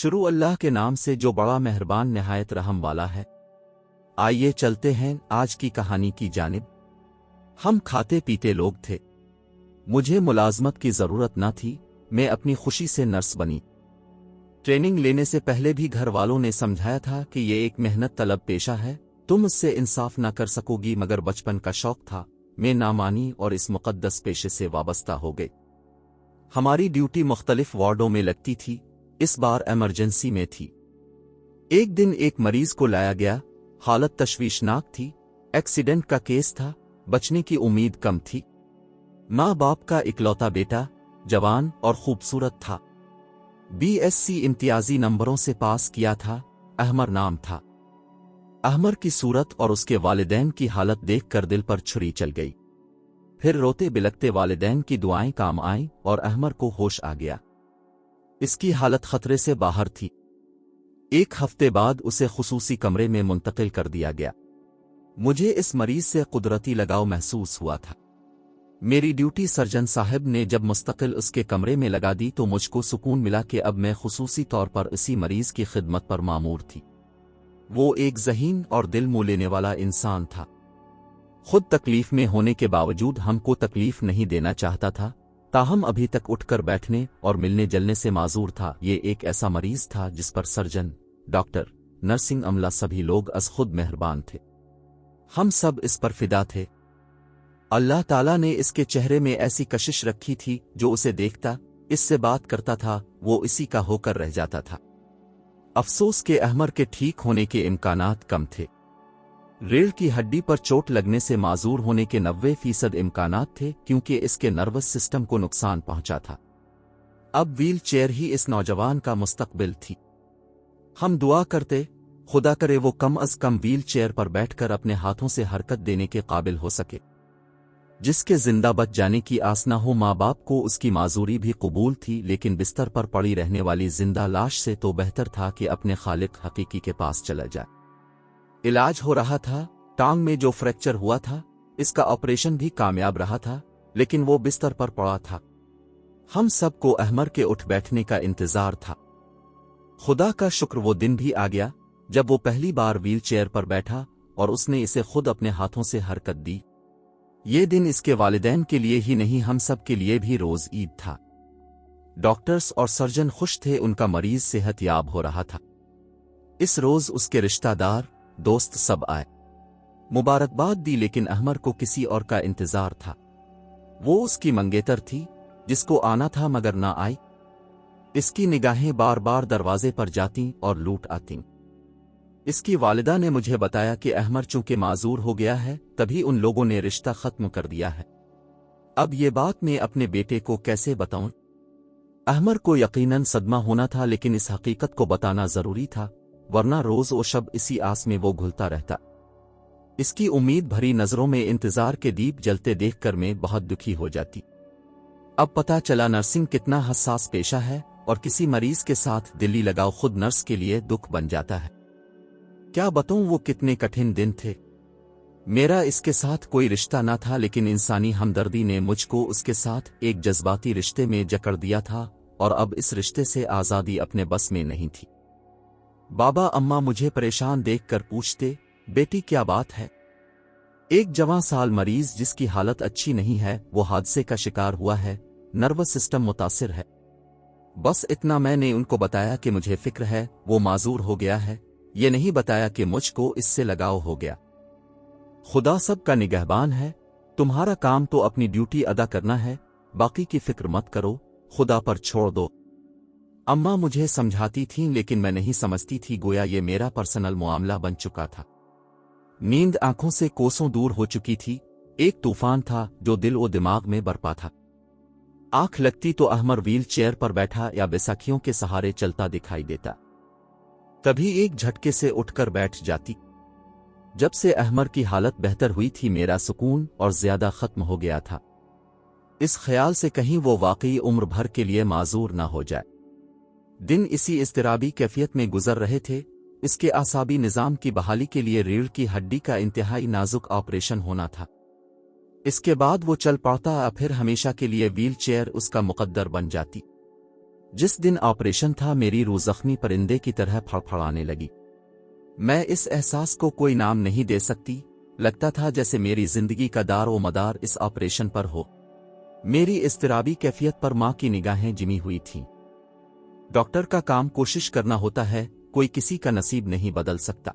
शुरू अल्लाह के नाम से जो बड़ा मेहरबान निहायत रहम वाला है। आइए चलते हैं आज की कहानी की जानिब। हम खाते पीते लोग थे। मुझे मुलाजमत की जरूरत न थी। मैं अपनी खुशी से नर्स बनी। ट्रेनिंग लेने से पहले भी घर वालों ने समझाया था कि ये एक मेहनत तलब पेशा है, तुम उससे इंसाफ ना कर सकोगी, मगर बचपन का शौक था। मैं ना मानी और इस मुकद्दस पेशे से वाबस्ता हो गई। हमारी ड्यूटी मुख्तलिफ वार्डों में लगती थी। इस बार इमरजेंसी में थी। एक दिन एक मरीज को लाया गया। हालत तशवीशनाक थी। एक्सीडेंट का केस था। बचने की उम्मीद कम थी। माँ बाप का इकलौता बेटा, जवान और खूबसूरत था। बीएससी इम्तियाजी नंबरों से पास किया था। अहमर नाम था। अहमर की सूरत और उसके वालिदैन की हालत देखकर दिल पर छुरी चल गई। फिर रोते बिलखते वालिदैन की दुआएं काम आईं और अहमर को होश आ गया। इसकी हालत खतरे से बाहर थी। एक हफ्ते बाद उसे खुसूसी कमरे में मुंतकिल कर दिया गया। मुझे इस मरीज से कुदरती लगाव महसूस हुआ था। मेरी ड्यूटी सर्जन साहब ने जब मुस्तकिल उसके कमरे में लगा दी तो मुझको सुकून मिला कि अब मैं खुसूसी तौर पर इसी मरीज की खिदमत पर मामूर थी। वो एक ज़हीन और दिल मुँह लेने वाला इंसान था। खुद तकलीफ में होने के बावजूद हमको तकलीफ नहीं देना चाहता था, ताहम अभी तक उठकर बैठने और मिलने जलने से माजूर था। ये एक ऐसा मरीज था जिस पर सर्जन, डॉक्टर, नर्सिंग अमला सभी लोग अज खुद मेहरबान थे। हम सब इस पर फिदा थे। अल्लाह ताला ने इसके चेहरे में ऐसी कशिश रखी थी, जो उसे देखता, इससे बात करता था, वो इसी का होकर रह जाता था। अफसोस के अहमर के ठीक होने के इम्कानात कम थे। रीढ़ की हड्डी पर चोट लगने से माजूर होने के 90% इम्कानात थे, क्योंकि इसके नर्वस सिस्टम को नुकसान पहुंचा था। अब व्हील चेयर ही इस नौजवान का मुस्तकबिल थी। हम दुआ करते, खुदा करे वो कम अज कम व्हील चेयर पर बैठकर अपने हाथों से हरकत देने के काबिल हो सके। जिसके जिंदा बच जाने की आस न हो। माँ बाप को उसकी माजूरी भी कबूल थी, लेकिन बिस्तर पर पड़ी रहने वाली जिंदा लाश से तो बेहतर था कि अपने खालिक हकीकी के पास चला जाए। इलाज हो रहा था। टांग में जो फ्रैक्चर हुआ था, इसका ऑपरेशन भी कामयाब रहा था, लेकिन वो बिस्तर पर पड़ा था। हम सबको अहमर के उठ बैठने का इंतजार था। खुदा का शुक्र वो दिन भी आ गया जब वो पहली बार व्हील चेयर पर बैठा और उसने इसे खुद अपने हाथों से हरकत दी। ये दिन इसके वालिदैन के लिए ही नहीं, हम सब के लिए भी रोज ईद था। डॉक्टर्स और सर्जन खुश थे, उनका मरीज सेहतयाब हो रहा था। इस रोज उसके रिश्तेदार, दोस्त सब आए, मुबारकबाद दी, लेकिन अहमर को किसी और का इंतजार था। वो उसकी मंगेतर थी, जिसको आना था मगर ना आई। इसकी निगाहें बार बार दरवाजे पर जातीं और लूट आतीं। इसकी वालिदा ने मुझे बताया कि अहमर चूंकि माजूर हो गया है, तभी उन लोगों ने रिश्ता खत्म कर दिया है। अब ये बात मैं अपने बेटे को कैसे बताऊं? अहमर को यकीनन सदमा होना था, लेकिन इस हकीकत को बताना जरूरी था, वरना रोज ओ शब इसी आस में वो घुलता रहता। इसकी उम्मीद भरी नजरों में इंतजार के दीप जलते देखकर मैं बहुत दुखी हो जाती। अब पता चला नर्सिंग कितना हसास पेशा है, और किसी मरीज के साथ दिली लगाव खुद नर्स के लिए दुख बन जाता है। क्या बताऊं वो कितने कठिन दिन थे। मेरा इसके साथ कोई रिश्ता ना था, लेकिन इंसानी हमदर्दी ने मुझको उसके साथ एक जज्बाती रिश्ते में जकड़ दिया था, और अब इस रिश्ते से आज़ादी अपने बस में नहीं थी। बाबा अम्मा मुझे परेशान देखकर पूछते, बेटी क्या बात है? एक जवां साल मरीज जिसकी हालत अच्छी नहीं है, वो हादसे का शिकार हुआ है, नर्वस सिस्टम मुतासिर है। बस इतना मैंने उनको बताया कि मुझे फिक्र है, वो माजूर हो गया है। ये नहीं बताया कि मुझको इससे लगाव हो गया। खुदा सब का निगहबान है। तुम्हारा काम तो अपनी ड्यूटी अदा करना है, बाकी की फिक्र मत करो, खुदा पर छोड़ दो। अम्मा मुझे समझाती थीं, लेकिन मैं नहीं समझती थी, गोया ये मेरा पर्सनल मामला बन चुका था। नींद आंखों से कोसों दूर हो चुकी थी। एक तूफान था जो दिल और दिमाग में बरपा था। आंख लगती तो अहमर व्हील चेयर पर बैठा या बैसाखियों के सहारे चलता दिखाई देता। कभी एक झटके से उठकर बैठ जाती। जब से अहमर की हालत बेहतर हुई थी, मेरा सुकून और ज्यादा खत्म हो गया था, इस ख्याल से कहीं वो वाकई उम्र भर के लिए माजूर ना हो जाए। दिन इसी इज़्तिराबी कैफियत में गुजर रहे थे। इसके आसाबी निज़ाम की बहाली के लिए रीढ़ की हड्डी का इंतहाई नाजुक ऑपरेशन होना था। इसके बाद वो चल पाता, फिर हमेशा के लिए व्हील चेयर उसका मुकद्दर बन जाती। जिस दिन ऑपरेशन था मेरी रूह जख्मी परिंदे की तरह फड़फड़ाने लगी। मैं इस एहसास को कोई नाम नहीं दे सकती। लगता था जैसे मेरी जिंदगी का दारो मदार इस ऑपरेशन पर हो। मेरी इज़्तिराबी कैफियत पर मां की निगाहें जिमी हुई थीं। डॉक्टर का काम कोशिश करना होता है, कोई किसी का नसीब नहीं बदल सकता।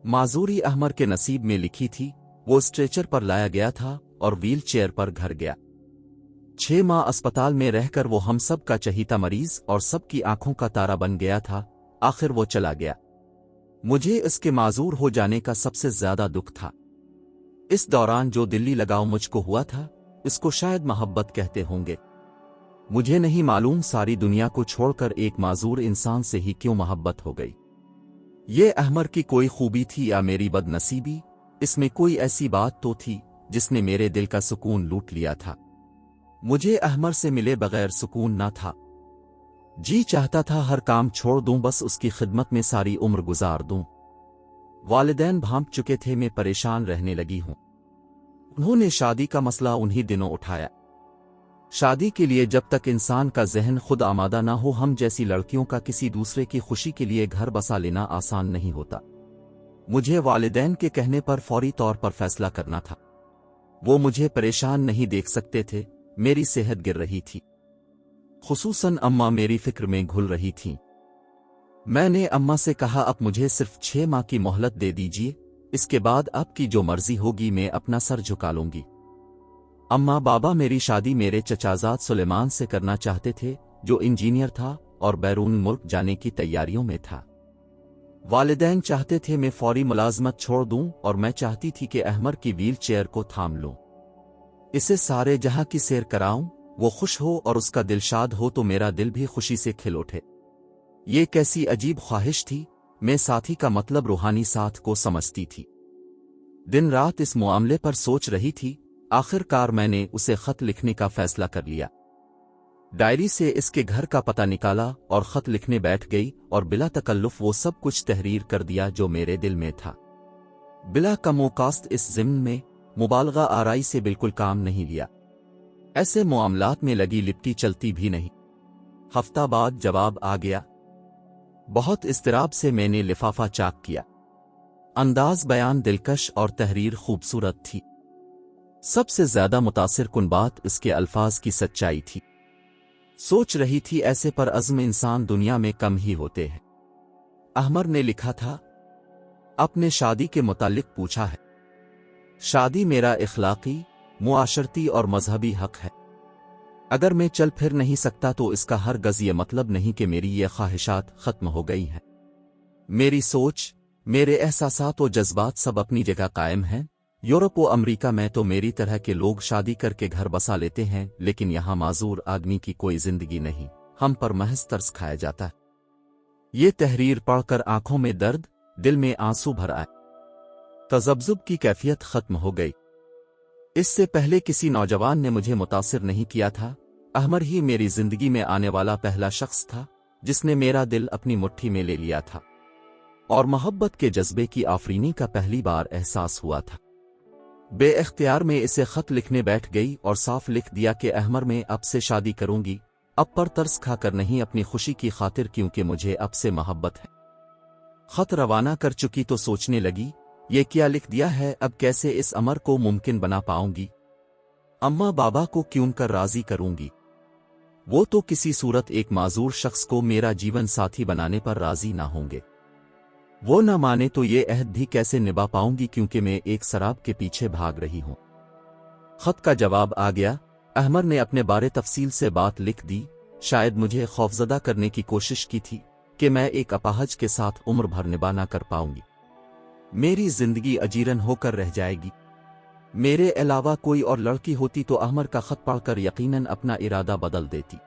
माजूरी अहमर के नसीब में लिखी थी। वो स्ट्रेचर पर लाया गया था और व्हील चेयर पर घर गया। 6 माह अस्पताल में रहकर वो हम सब का चहीता मरीज और सबकी आंखों का तारा बन गया था। आखिर वो चला गया। मुझे इसके माजूर हो जाने का सबसे ज्यादा दुख था। इस दौरान जो दिल्ली लगाव मुझको हुआ था, इसको शायद मोहब्बत कहते होंगे। मुझे नहीं मालूम सारी दुनिया को छोड़कर एक माजूर इंसान से ही क्यों मोहब्बत हो गई। ये अहमर की कोई खूबी थी या मेरी बदनसीबी? इसमें कोई ऐसी बात तो थी जिसने मेरे दिल का सुकून लूट लिया था। मुझे अहमर से मिले बगैर सुकून ना था। जी चाहता था हर काम छोड़ दूं, बस उसकी खिदमत में सारी उम्र गुजार दूं। वालिदैन भांप चुके थे, मैं परेशान रहने लगी हूं। उन्होंने शादी का मसला उन्हीं दिनों उठाया। शादी के लिए जब तक इंसान का जहन खुद आमादा ना हो, हम जैसी लड़कियों का किसी दूसरे की खुशी के लिए घर बसा लेना आसान नहीं होता। मुझे वालिदैन के कहने पर फौरी तौर पर फैसला करना था। वो मुझे परेशान नहीं देख सकते थे। मेरी सेहत गिर रही थी, खुसूसन अम्मा मेरी फिक्र में घुल रही थीं। मैंने अम्मा से कहा, अब मुझे सिर्फ 6 माह की मोहलत दे दीजिए, इसके बाद आपकी जो मर्जी होगी मैं अपना सर झुका लूंगी। अम्मा बाबा मेरी शादी मेरे चचाजाद सुलेमान से करना चाहते थे, जो इंजीनियर था और बैरून मुल्क जाने की तैयारियों में था। वालिदैन चाहते थे मैं फौरी मुलाजमत छोड़ दूं और मैं चाहती थी कि अहमर की व्हील चेयर को थाम लूं, इसे सारे जहां की सैर कराऊं। वो खुश हो और उसका दिल शाद हो तो मेरा दिल भी खुशी से खिल उठे। ये कैसी अजीब ख्वाहिश थी। मैं साथी का मतलब रूहानी साथ को समझती थी। दिन रात इस मामले पर सोच रही थी। आखिरकार मैंने उसे खत लिखने का फैसला कर लिया। डायरी से इसके घर का पता निकाला और खत लिखने बैठ गई और बिला तकल्लुफ वो सब कुछ तहरीर कर दिया जो मेरे दिल में था। बिला कमोकास्त इस ज़िम्न में मुबालगा आराई से बिल्कुल काम नहीं लिया। ऐसे मामलात में लगी लिपटी चलती भी नहीं। हफ्ता बाद जवाब आ गया। बहुत इस्तिराब से मैंने लिफाफा चाक किया। अंदाज बयान दिलकश और तहरीर खूबसूरत थी। सबसे ज्यादा मुतासिर कुन बात इसके अल्फाज की सच्चाई थी। सोच रही थी ऐसे पर अज़्म इंसान दुनिया में कम ही होते हैं। अहमर ने लिखा था, अपने शादी के मुतालिक पूछा है। शादी मेरा इखलाकी, मुआशरती और मजहबी हक है। अगर मैं चल फिर नहीं सकता तो इसका हर गज़ ये मतलब नहीं कि मेरी ये ख्वाहिशात खत्म हो गई हैं। मेरी सोच, मेरे एहसासात और जज्बात सब अपनी जगह कायम हैं। यूरोप व अमरीका में तो मेरी तरह के लोग शादी करके घर बसा लेते हैं, लेकिन यहाँ माजूर आदमी की कोई जिंदगी नहीं। हम पर महज तरस खाया जाता है। ये तहरीर पढ़कर आंखों में दर्द, दिल में आंसू भर आए। तज़ब्ज़ुब की कैफियत खत्म हो गई। इससे पहले किसी नौजवान ने मुझे मुतासिर नहीं किया था। अहमर ही मेरी जिंदगी में आने वाला पहला शख्स था जिसने मेरा दिल अपनी मुट्ठी में ले लिया था और मोहब्बत के जज्बे की आफरीनी का पहली बार एहसास हुआ था। बेइख्तियार में इसे खत लिखने बैठ गई और साफ लिख दिया कि अहमर मैं अब से शादी करूंगी, अब पर तरस खाकर नहीं, अपनी खुशी की खातिर, क्योंकि मुझे अब से मोहब्बत है। खत रवाना कर चुकी तो सोचने लगी, ये क्या लिख दिया है, अब कैसे इस अमर को मुमकिन बना पाऊंगी। अम्मा बाबा को क्यों कर राजी करूंगी। वो तो किसी सूरत एक माजूर शख्स को मेरा जीवन साथी बनाने पर राजी ना होंगे। वो न माने तो ये अहद भी कैसे निभा पाऊंगी, क्योंकि मैं एक शराब के पीछे भाग रही हूं। खत का जवाब आ गया। अहमर ने अपने बारे तफसील से बात लिख दी। शायद मुझे खौफजदा करने की कोशिश की थी कि मैं एक अपाहज के साथ उम्र भर निभा ना कर पाऊंगी। मेरी जिंदगी अजीरन होकर रह जाएगी। मेरे अलावा कोई और लड़की होती तो अहमर का खत पढ़कर यकीनन अपना इरादा बदल देती।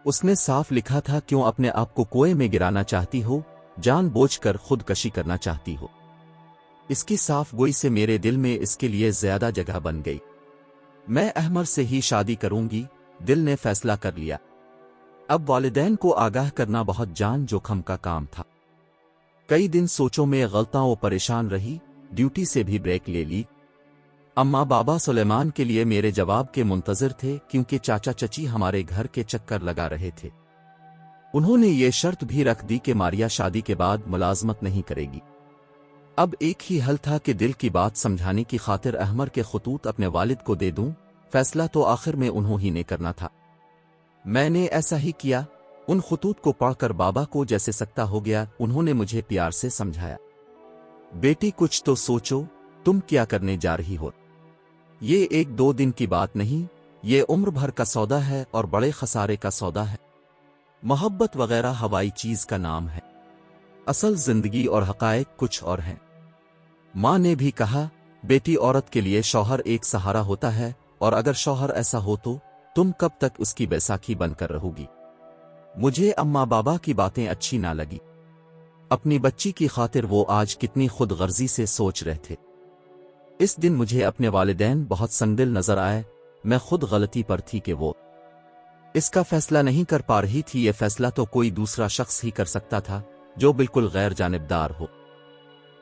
उसने साफ लिखा था, क्यों अपने आप को कुएं में गिराना चाहती हो, जानबूझकर खुदकशी करना चाहती हो। इसकी साफ गोई से मेरे दिल में इसके लिए ज्यादा जगह बन गई। मैं अहमर से ही शादी करूंगी, दिल ने फैसला कर लिया। अब वालिदैन को आगाह करना बहुत जान जोखम का काम था। कई दिन सोचों में गलताओं परेशान रही, ड्यूटी से भी ब्रेक ले ली। अम्मा बाबा सुलेमान के लिए मेरे जवाब के मुंतजर थे, क्योंकि चाचा चची हमारे घर के चक्कर लगा रहे थे। उन्होंने ये शर्त भी रख दी कि मारिया शादी के बाद मुलाजमत नहीं करेगी। अब एक ही हल था कि दिल की बात समझाने की खातिर अहमर के खतूत अपने वालिद को दे दूं। फैसला तो आखिर में उन्होंने ही करना था। मैंने ऐसा ही किया। उन खतूत को पढ़कर बाबा को जैसे सकता हो गया। उन्होंने मुझे प्यार से समझाया, बेटी कुछ तो सोचो, तुम क्या करने जा रही हो। ये एक दो दिन की बात नहीं, ये उम्र भर का सौदा है और बड़े खसारे का सौदा है। मोहब्बत वगैरह हवाई चीज का नाम है, असल जिंदगी और हकायक कुछ और हैं। माँ ने भी कहा, बेटी औरत के लिए शौहर एक सहारा होता है, और अगर शौहर ऐसा हो तो तुम कब तक उसकी बैसाखी बनकर रहोगी। मुझे अम्मा बाबा की बातें अच्छी ना लगी। अपनी बच्ची की खातिर वो आज कितनी खुदगर्जी से सोच रहे थे। इस दिन मुझे अपने वालिदैन बहुत संगदिल नजर आए। मैं खुद गलती पर थी कि वो इसका फैसला नहीं कर पा रही थी। ये फैसला तो कोई दूसरा शख्स ही कर सकता था जो बिल्कुल गैर जानिबदार हो।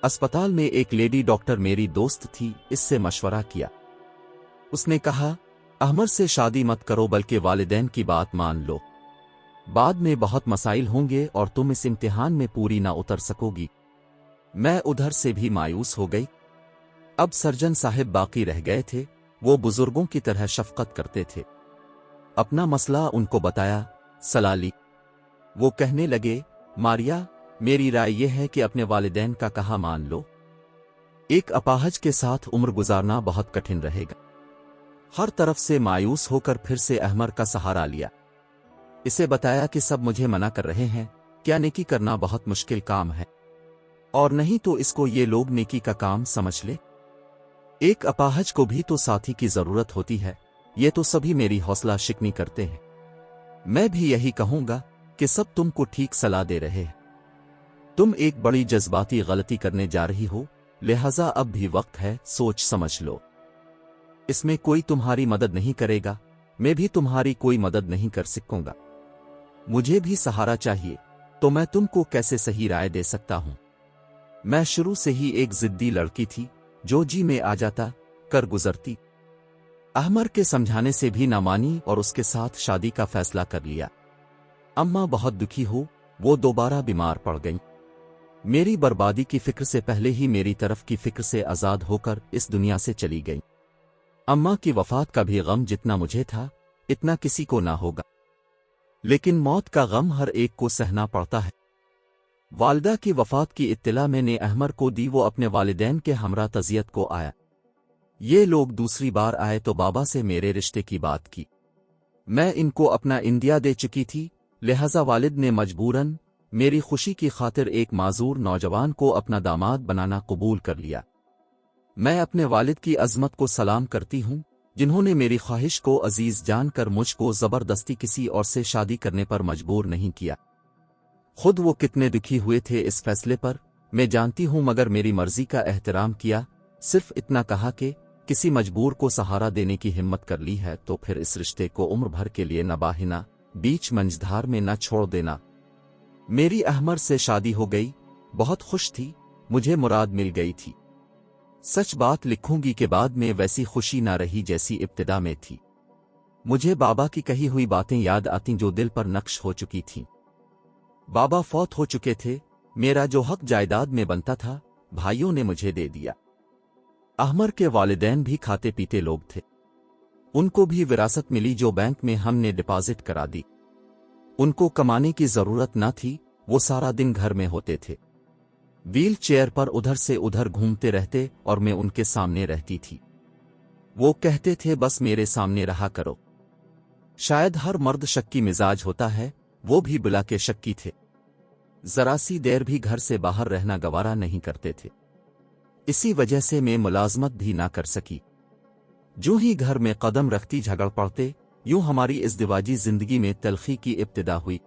अस्पताल में एक लेडी डॉक्टर मेरी दोस्त थी, इससे मशवरा किया। उसने कहा, अहमर से शादी मत करो, बल्कि वालिदैन की बात मान लो। बाद में बहुत मसाइल होंगे और तुम इस इम्तिहान में पूरी ना उतर सकोगी। मैं उधर से भी मायूस हो गई। अब सर्जन साहब बाकी रह गए थे। वो बुजुर्गों की तरह शफकत करते थे। अपना मसला उनको बताया, सलाह ली। वो कहने लगे, मारिया, मेरी राय यह है कि अपने वालिदैन का कहा मान लो। एक अपाहज के साथ उम्र गुजारना बहुत कठिन रहेगा। हर तरफ से मायूस होकर फिर से अहमर का सहारा लिया। इसे बताया कि सब मुझे मना कर रहे हैं, क्या नेकी करना बहुत मुश्किल काम है, और नहीं तो इसको ये लोग नेकी का काम समझ ले। एक अपाहज को भी तो साथी की जरूरत होती है। ये तो सभी मेरी हौसला शिकनी करते हैं। मैं भी यही कहूंगा कि सब तुमको ठीक सलाह दे रहे हैं। तुम एक बड़ी जज्बाती गलती करने जा रही हो, लिहाजा अब भी वक्त है, सोच समझ लो। इसमें कोई तुम्हारी मदद नहीं करेगा, मैं भी तुम्हारी कोई मदद नहीं कर सकूंगा। मुझे भी सहारा चाहिए, तो मैं तुमको कैसे सही राय दे सकता हूं। मैं शुरू से ही एक जिद्दी लड़की थी, जो जी में आ जाता कर गुजरती। अहमर के समझाने से भी ना मानी और उसके साथ शादी का फैसला कर लिया। अम्मा बहुत दुखी हो, वो दोबारा बीमार पड़ गईं। मेरी बर्बादी की फिक्र से पहले ही मेरी तरफ की फिक्र से आजाद होकर इस दुनिया से चली गईं। अम्मा की वफात का भी गम जितना मुझे था, इतना किसी को ना होगा, लेकिन मौत का गम हर एक को सहना पड़ता है। वालिदा की वफात की इत्तला मैंने अहमर को दी। वो अपने वालिदैन के हमरा तज़ियत को आया। ये लोग दूसरी बार आए तो बाबा से मेरे रिश्ते की बात की। मैं इनको अपना इंडिया दे चुकी थी, लिहाजा वालिद ने मजबूरन मेरी खुशी की खातिर एक माजूर नौजवान को अपना दामाद बनाना कबूल कर लिया। मैं अपने वालिद की अजमत को सलाम करती हूँ, जिन्होंने मेरी ख्वाहिश को अजीज जानकर मुझको जबरदस्ती किसी और से शादी करने पर मजबूर नहीं किया। खुद वो कितने दुखी हुए थे इस फैसले पर मैं जानती हूँ, मगर मेरी मर्जी का एहतराम किया। सिर्फ इतना कहा कि किसी मजबूर को सहारा देने की हिम्मत कर ली है तो फिर इस रिश्ते को उम्र भर के लिए न बाहिना, बीच मंझधार में न छोड़ देना। मेरी अहमर से शादी हो गई, बहुत खुश थी, मुझे मुराद मिल गई थी। सच बात लिखूंगी कि बाद में वैसी खुशी ना रही जैसी इब्तिदा में थी। मुझे बाबा की कही हुई बातें याद आती जो दिल पर नक्श हो चुकी थीं। बाबा फौत हो चुके थे। मेरा जो हक जायदाद में बनता था भाइयों ने मुझे दे दिया। अहमर के वालिदैन भी खाते पीते लोग थे, उनको भी विरासत मिली जो बैंक में हमने डिपॉजिट करा दी। उनको कमाने की जरूरत न थी, वो सारा दिन घर में होते थे, व्हील चेयर पर उधर से उधर घूमते रहते और मैं उनके सामने रहती थी। वो कहते थे बस मेरे सामने रहा करो। शायद हर मर्द शक्की मिजाज होता है, वो भी बिला के शक्की थे। जरा सी देर भी घर से बाहर रहना गवारा नहीं करते थे। इसी वजह से मैं मुलाजमत भी ना कर सकी। जो ही घर में कदम रखती झगड़ पड़ते, यूं हमारी इज़्दिवाजी जिंदगी में तलखी की इब्तिदा हुई।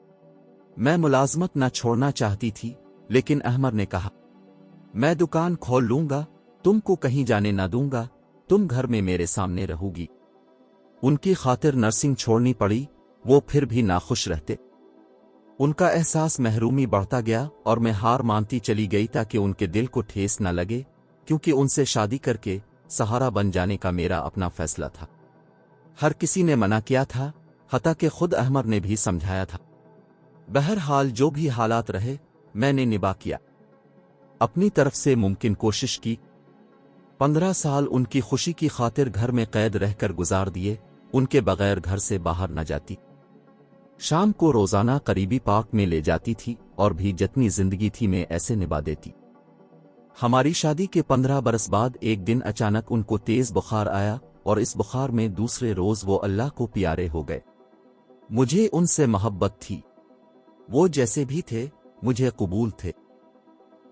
मैं मुलाजमत ना छोड़ना चाहती थी, लेकिन अहमर ने कहा, मैं दुकान खोल लूंगा, तुमको कहीं जाने ना दूंगा, तुम घर में मेरे सामने रहोगी। उनकी खातिर नर्सिंग छोड़नी पड़ी, वो फिर भी नाखुश रहते। उनका एहसास महरूमी बढ़ता गया और मैं हार मानती चली गई ताकि उनके दिल को ठेस न लगे, क्योंकि उनसे शादी करके सहारा बन जाने का मेरा अपना फैसला था। हर किसी ने मना किया था, हत्ता कि खुद अहमर ने भी समझाया था। बहरहाल जो भी हालात रहे, मैंने निभा किया, अपनी तरफ से मुमकिन कोशिश की। 15 साल उनकी खुशी की खातिर घर में कैद रहकर गुजार दिए, उनके बगैर घर से बाहर न जाती। शाम को रोजाना करीबी पार्क में ले जाती थी और भी जितनी जिंदगी थी मैं ऐसे निभा देती। हमारी शादी के 15 बरस बाद एक दिन अचानक उनको तेज बुखार आया और इस बुखार में दूसरे रोज वो अल्लाह को प्यारे हो गए। मुझे उनसे मोहब्बत थी, वो जैसे भी थे मुझे कबूल थे।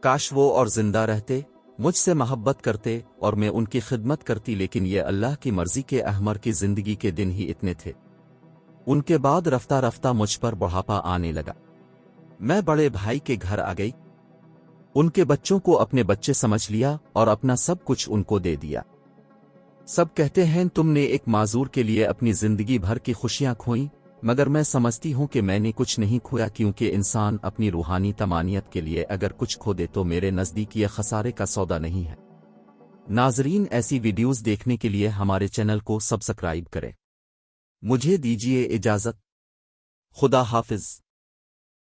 काश वो और जिंदा रहते, मुझसे मोहब्बत करते और मैं उनकी खिदमत करती, लेकिन ये अल्लाह की मर्जी के अहमर की जिंदगी के दिन ही इतने थे। उनके बाद रफ्ता रफ्ता मुझ पर बुढ़ापा आने लगा। मैं बड़े भाई के घर आ गई, उनके बच्चों को अपने बच्चे समझ लिया और अपना सब कुछ उनको दे दिया। सब कहते हैं तुमने एक माजूर के लिए अपनी जिंदगी भर की खुशियां खोई, मगर मैं समझती हूं कि मैंने कुछ नहीं खोया, क्योंकि इंसान अपनी रूहानी तमानियत के लिए अगर कुछ खो दे तो मेरे नजदीक ये खसारे का सौदा नहीं है। नाजरीन, ऐसी वीडियोस देखने के लिए हमारे चैनल को सब्सक्राइब करें। मुझे दीजिए इजाजत। खुदा हाफिज।